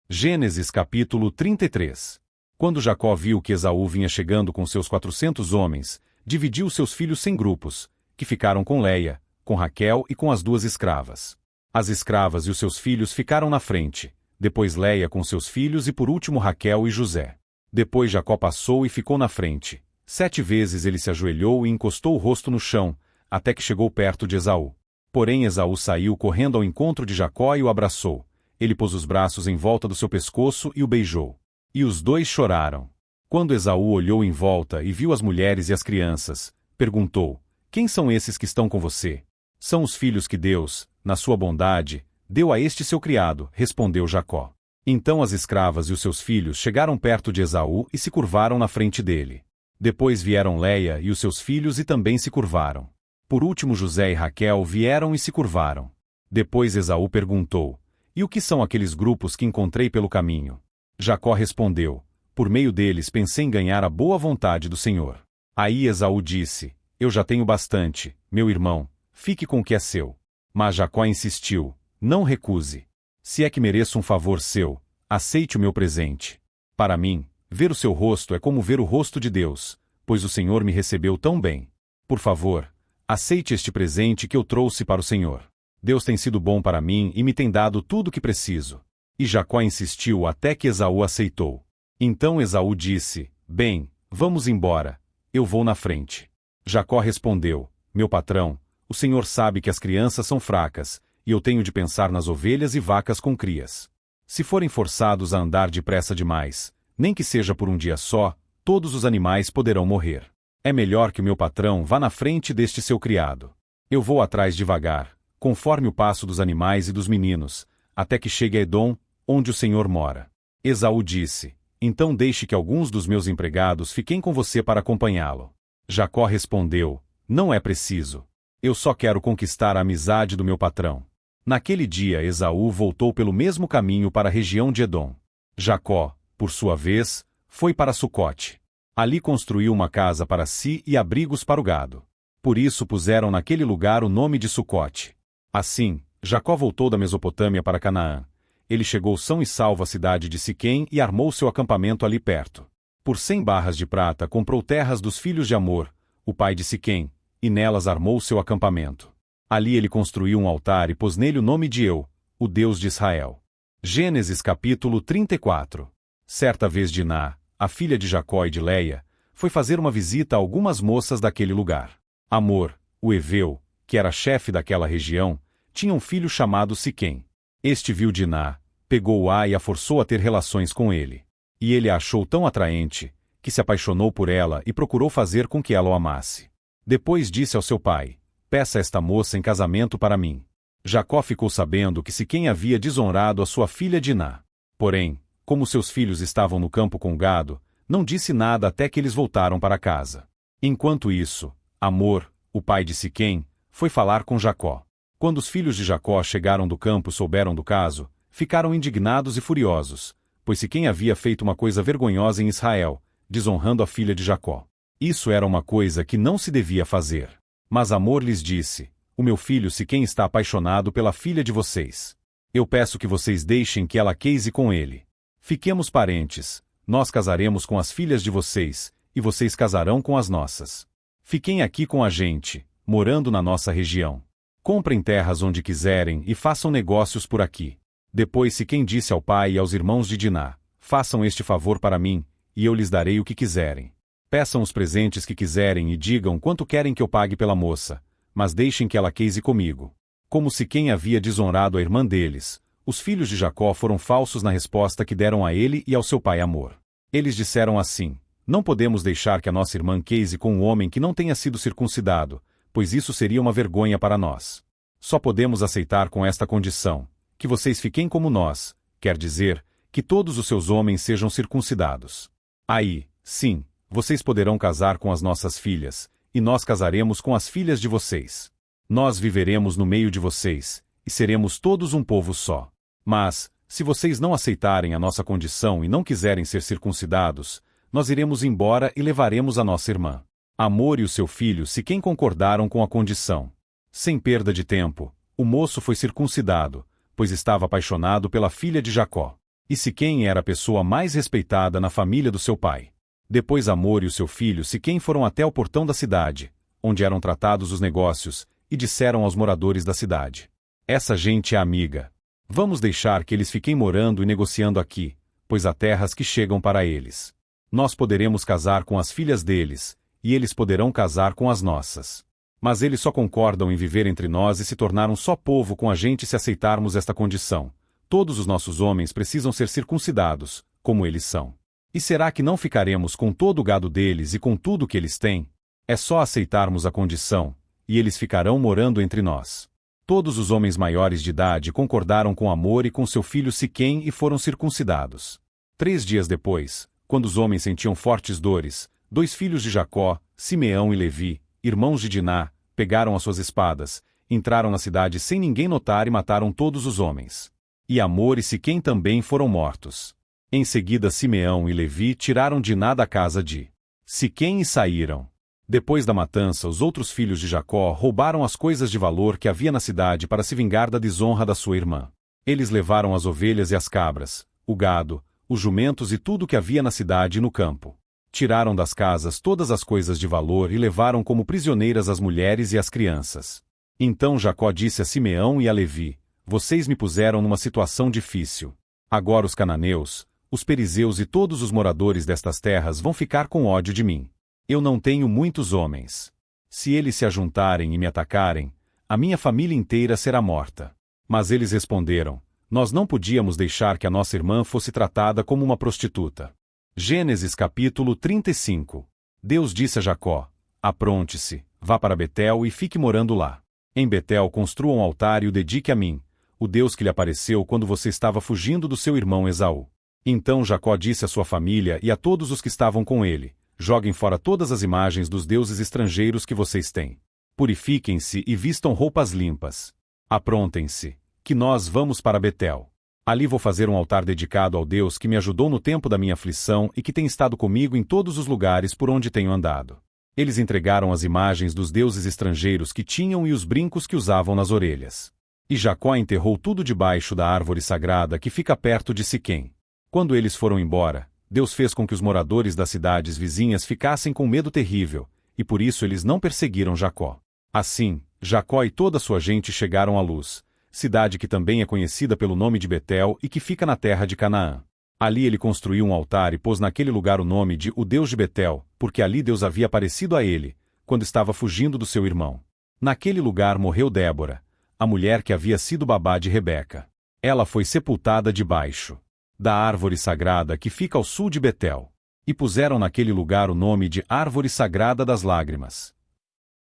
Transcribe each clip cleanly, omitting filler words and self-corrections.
Gênesis capítulo 33. Quando Jacó viu que Esaú vinha chegando com seus 400 homens, dividiu seus filhos em grupos, que ficaram com Leia, com Raquel e com as 2 escravas. As escravas e os seus filhos ficaram na frente, depois Leia com seus filhos e por último Raquel e José. Depois Jacó passou e ficou na frente. 7 vezes ele se ajoelhou e encostou o rosto no chão, até que chegou perto de Esaú. Porém Esaú saiu correndo ao encontro de Jacó e o abraçou. Ele pôs os braços em volta do seu pescoço e o beijou. E os 2 choraram. Quando Esaú olhou em volta e viu as mulheres e as crianças, perguntou: "Quem são esses que estão com você?" "São os filhos que Deus, na sua bondade, deu a este seu criado", respondeu Jacó. Então as escravas e os seus filhos chegaram perto de Esaú e se curvaram na frente dele. Depois vieram Leia e os seus filhos e também se curvaram. Por último José e Raquel vieram e se curvaram. Depois Esaú perguntou: "E o que são aqueles grupos que encontrei pelo caminho?" Jacó respondeu: "Por meio deles pensei em ganhar a boa vontade do Senhor." Aí Esaú disse: "Eu já tenho bastante, meu irmão, fique com o que é seu." Mas Jacó insistiu: "Não recuse. Se é que mereço um favor seu, aceite o meu presente. Para mim, ver o seu rosto é como ver o rosto de Deus, pois o Senhor me recebeu tão bem. Por favor, aceite este presente que eu trouxe para o Senhor. Deus tem sido bom para mim e me tem dado tudo o que preciso." E Jacó insistiu até que Esaú aceitou. Então Esaú disse: "Bem, vamos embora, eu vou na frente." Jacó respondeu: "Meu patrão, o Senhor sabe que as crianças são fracas, e eu tenho de pensar nas ovelhas e vacas com crias. Se forem forçados a andar depressa demais, nem que seja por um dia só, todos os animais poderão morrer. É melhor que o meu patrão vá na frente deste seu criado. Eu vou atrás devagar, conforme o passo dos animais e dos meninos, até que chegue a Edom, onde o Senhor mora." Esaú disse: "Então deixe que alguns dos meus empregados fiquem com você para acompanhá-lo." Jacó respondeu: "Não é preciso. Eu só quero conquistar a amizade do meu patrão." Naquele dia Esaú voltou pelo mesmo caminho para a região de Edom. Jacó, por sua vez, foi para Sucote. Ali construiu uma casa para si e abrigos para o gado. Por isso puseram naquele lugar o nome de Sucote. Assim, Jacó voltou da Mesopotâmia para Canaã. Ele chegou são e salvo à cidade de Siquém e armou seu acampamento ali perto. Por 100 barras de prata comprou terras dos filhos de Amor, o pai de Siquém, e nelas armou seu acampamento. Ali ele construiu um altar e pôs nele o nome de Eu, o Deus de Israel. Gênesis capítulo 34. Certa vez Diná, a filha de Jacó e de Leia, foi fazer uma visita a algumas moças daquele lugar. Amor, o heveu, que era chefe daquela região, tinha um filho chamado Siquém. Este viu Diná, pegou-a e a forçou a ter relações com ele. E ele a achou tão atraente, que se apaixonou por ela e procurou fazer com que ela o amasse. Depois disse ao seu pai: "Peça esta moça em casamento para mim." Jacó ficou sabendo que Siquém havia desonrado a sua filha Diná. Porém, como seus filhos estavam no campo com gado, não disse nada até que eles voltaram para casa. Enquanto isso, Amor, o pai de Siquém, foi falar com Jacó. Quando os filhos de Jacó chegaram do campo e souberam do caso, ficaram indignados e furiosos, pois Siquém havia feito uma coisa vergonhosa em Israel, desonrando a filha de Jacó. Isso era uma coisa que não se devia fazer. Mas Amor lhes disse: "O meu filho Siquém está apaixonado pela filha de vocês. Eu peço que vocês deixem que ela case com ele. Fiquemos parentes, nós casaremos com as filhas de vocês, e vocês casarão com as nossas. Fiquem aqui com a gente, morando na nossa região. Comprem terras onde quiserem e façam negócios por aqui." Depois Siquém disse ao pai e aos irmãos de Diná: "Façam este favor para mim, e eu lhes darei o que quiserem. Peçam os presentes que quiserem e digam quanto querem que eu pague pela moça, mas deixem que ela case comigo." Como Siquém havia desonrado a irmã deles, os filhos de Jacó foram falsos na resposta que deram a ele e ao seu pai Amor. Eles disseram assim: "Não podemos deixar que a nossa irmã case com um homem que não tenha sido circuncidado, pois isso seria uma vergonha para nós. Só podemos aceitar com esta condição: que vocês fiquem como nós, quer dizer, que todos os seus homens sejam circuncidados. Aí, sim, vocês poderão casar com as nossas filhas, e nós casaremos com as filhas de vocês. Nós viveremos no meio de vocês, e seremos todos um povo só. Mas, se vocês não aceitarem a nossa condição e não quiserem ser circuncidados, nós iremos embora e levaremos a nossa irmã." Amor e o seu filho Siquém concordaram com a condição. Sem perda de tempo, o moço foi circuncidado, pois estava apaixonado pela filha de Jacó. E Siquém era a pessoa mais respeitada na família do seu pai. Depois Hamor e o seu filho Siquém foram até o portão da cidade, onde eram tratados os negócios, e disseram aos moradores da cidade: essa gente é amiga. Vamos deixar que eles fiquem morando e negociando aqui, pois há terras que chegam para eles. Nós poderemos casar com as filhas deles, e eles poderão casar com as nossas. Mas eles só concordam em viver entre nós e se tornar um só povo com a gente se aceitarmos esta condição. Todos os nossos homens precisam ser circuncidados, como eles são. E será que não ficaremos com todo o gado deles e com tudo que eles têm? É só aceitarmos a condição, e eles ficarão morando entre nós. Todos os homens maiores de idade concordaram com Hamor e com seu filho Siquém e foram circuncidados. 3 dias depois, quando os homens sentiam fortes dores, 2 filhos de Jacó, Simeão e Levi, irmãos de Diná, pegaram as suas espadas, entraram na cidade sem ninguém notar e mataram todos os homens. E Hamor e Siquém também foram mortos. Em seguida Simeão e Levi tiraram Diná da casa de Siquém e saíram. Depois da matança, os outros filhos de Jacó roubaram as coisas de valor que havia na cidade para se vingar da desonra da sua irmã. Eles levaram as ovelhas e as cabras, o gado, os jumentos e tudo que havia na cidade e no campo. Tiraram das casas todas as coisas de valor e levaram como prisioneiras as mulheres e as crianças. Então Jacó disse a Simeão e a Levi: vocês me puseram numa situação difícil. Agora os cananeus, os perizeus e todos os moradores destas terras vão ficar com ódio de mim. Eu não tenho muitos homens. Se eles se ajuntarem e me atacarem, a minha família inteira será morta. Mas eles responderam: nós não podíamos deixar que a nossa irmã fosse tratada como uma prostituta. Gênesis capítulo 35. Deus disse a Jacó: apronte-se, vá para Betel e fique morando lá. Em Betel construa um altar e o dedique a mim, o Deus que lhe apareceu quando você estava fugindo do seu irmão Esaú. Então Jacó disse à sua família e a todos os que estavam com ele: joguem fora todas as imagens dos deuses estrangeiros que vocês têm. Purifiquem-se e vistam roupas limpas. Aprontem-se, que nós vamos para Betel. Ali vou fazer um altar dedicado ao Deus que me ajudou no tempo da minha aflição e que tem estado comigo em todos os lugares por onde tenho andado. Eles entregaram as imagens dos deuses estrangeiros que tinham e os brincos que usavam nas orelhas. E Jacó enterrou tudo debaixo da árvore sagrada que fica perto de Siquém. Quando eles foram embora, Deus fez com que os moradores das cidades vizinhas ficassem com medo terrível, e por isso eles não perseguiram Jacó. Assim, Jacó e toda a sua gente chegaram à Luz, cidade que também é conhecida pelo nome de Betel e que fica na terra de Canaã. Ali ele construiu um altar e pôs naquele lugar o nome de o Deus de Betel, porque ali Deus havia aparecido a ele, quando estava fugindo do seu irmão. Naquele lugar morreu Débora, a mulher que havia sido babá de Rebeca. Ela foi sepultada debaixo da árvore sagrada que fica ao sul de Betel. E puseram naquele lugar o nome de Árvore Sagrada das Lágrimas.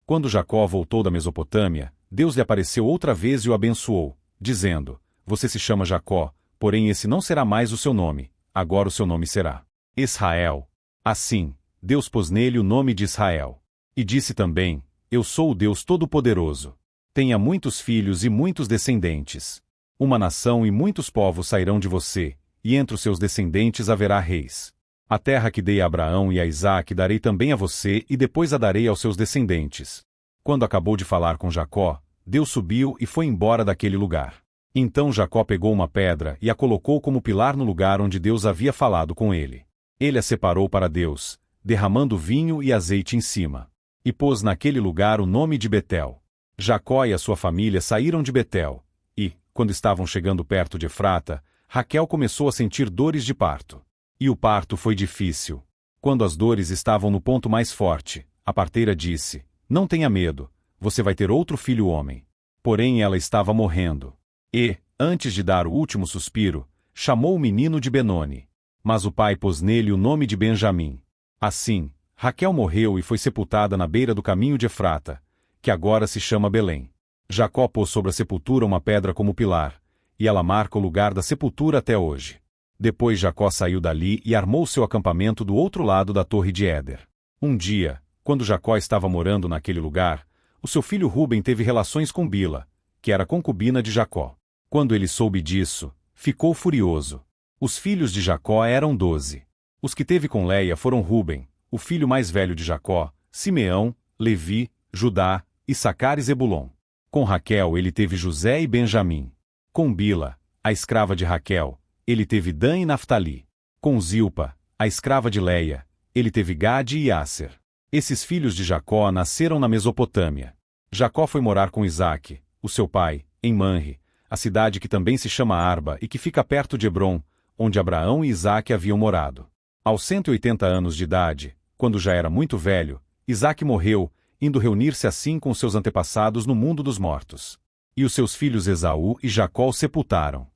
Quando Jacó voltou da Mesopotâmia, Deus lhe apareceu outra vez e o abençoou, dizendo: você se chama Jacó, porém esse não será mais o seu nome, agora o seu nome será Israel. Assim, Deus pôs nele o nome de Israel. E disse também: eu sou o Deus Todo-Poderoso. Tenha muitos filhos e muitos descendentes. Uma nação e muitos povos sairão de você, e entre os seus descendentes haverá reis. A terra que dei a Abraão e a Isaque darei também a você e depois a darei aos seus descendentes. Quando acabou de falar com Jacó, Deus subiu e foi embora daquele lugar. Então Jacó pegou uma pedra e a colocou como pilar no lugar onde Deus havia falado com ele. Ele a separou para Deus, derramando vinho e azeite em cima. E pôs naquele lugar o nome de Betel. Jacó e a sua família saíram de Betel, e, quando estavam chegando perto de Efrata, Raquel começou a sentir dores de parto. E o parto foi difícil. Quando as dores estavam no ponto mais forte, a parteira disse: não tenha medo, você vai ter outro filho homem. Porém ela estava morrendo. E, antes de dar o último suspiro, chamou o menino de Benoni. Mas o pai pôs nele o nome de Benjamim. Assim, Raquel morreu e foi sepultada na beira do caminho de Efrata, que agora se chama Belém. Jacó pôs sobre a sepultura uma pedra como pilar, e ela marca o lugar da sepultura até hoje. Depois Jacó saiu dali e armou seu acampamento do outro lado da torre de Éder. Um dia, quando Jacó estava morando naquele lugar, o seu filho Ruben teve relações com Bila, que era concubina de Jacó. Quando ele soube disso, ficou furioso. Os filhos de Jacó eram 12. Os que teve com Leia foram Ruben, o filho mais velho de Jacó, Simeão, Levi, Judá, Issacar e Zebulon. Com Raquel ele teve José e Benjamim. Com Bila, a escrava de Raquel, ele teve Dan e Naftali. Com Zilpa, a escrava de Leia, ele teve Gade e Asser. Esses filhos de Jacó nasceram na Mesopotâmia. Jacó foi morar com Isaque, o seu pai, em Manre, a cidade que também se chama Arba e que fica perto de Hebrom, onde Abraão e Isaque haviam morado. Aos 180 anos de idade, quando já era muito velho, Isaque morreu, indo reunir-se assim com seus antepassados no mundo dos mortos. E os seus filhos Esaú e Jacó o sepultaram.